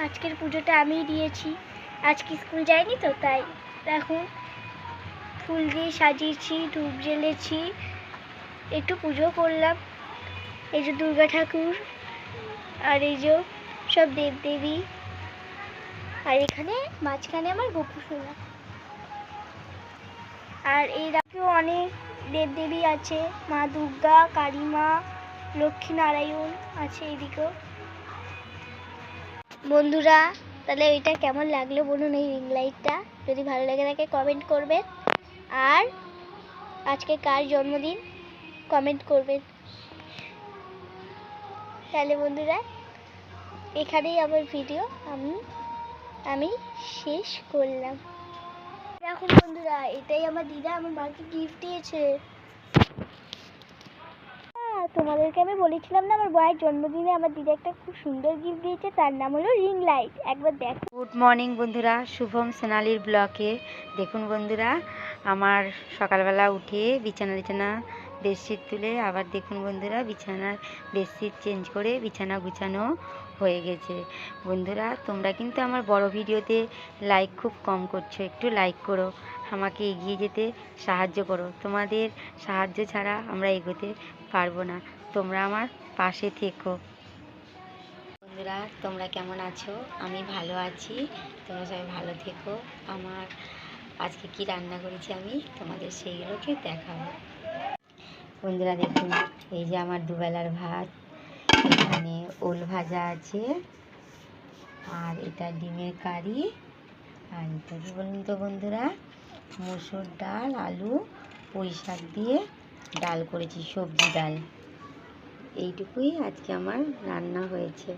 আজকের পুজোটা আমিই দিয়েছি। আজকে স্কুল যাইনি তো, তাই দেখুন ফুল দিয়ে সাজিয়েছি, ধূপ জ্বেলেছি, একটু পুজো করলাম। এই যে দুর্গা ঠাকুর, আর এই যে সব দেবদেবী, আর এখানে মাঝখানে আমার গোপুসোনা। আর এই রাতেও অনেক দেবদেবী আছে, মা দুর্গা, কালী মা, লক্ষ্মী নারায়ণ আছে এদিকেও। বন্ধুরা, তাহলে ওইটা কেমন লাগলো বলুন, এই রিং লাইটটা? যদি ভালো লাগে থাকে কমেন্ট করবেন, আর আজকে কার জন্মদিন কমেন্ট করবেন। তাহলে বন্ধুরা, এখানেই আমার ভিডিও আমি শেষ করলাম। দেখুন বন্ধুরা, এটাই আমার দিদা আমার মাকে গিফট দিয়েছে। তোমাদেরকে আমি বলেছিলাম না, আমার মায়ের জন্মদিনে আমার দিদা একটা খুব সুন্দর গিফট দিয়েছে, তার নাম হলো রিং লাইট। একবার দেখো। গুড মর্নিং বন্ধুরা, শুভম সোনালির ব্লকে। দেখুন বন্ধুরা, আমার সকালবেলা উঠে বিছানা বেডশিট তুলে আবার দেখুন বন্ধুরা, বিছানার বেডশিট চেঞ্জ করে বিছানা গুছানো হয়ে গেছে। বন্ধুরা, তোমরা কিন্তু আমার বড় ভিডিওতে লাইক খুব কম করছো, একটু লাইক করো, আমাকে এগিয়ে যেতে সাহায্য করো। তোমাদের সাহায্য ছাড়া আমরা এগোতে পারবো না, তোমরা আমার পাশে থেকো। বন্ধুরা, তোমরা কেমন আছো? আমি ভালো আছি, তোমরা সবাই ভালো থেকো। আমার আজকে কি রান্না করেছি আমি তোমাদের সেইগুলোকে দেখাবো। বন্ধুরা দেখুন, এই যে আমার দুবেলার ভাত, এখানে ওল ভাজা আছে, আর এটা ডিমের কারি, আর এটা কি বলুন তো বন্ধুরা, মসুর ডাল, আলু, পুঁই শাক দিয়ে ডাল করেছি, সবজি ডাল। এইটুকুই আজকে আমার রান্না হয়েছে।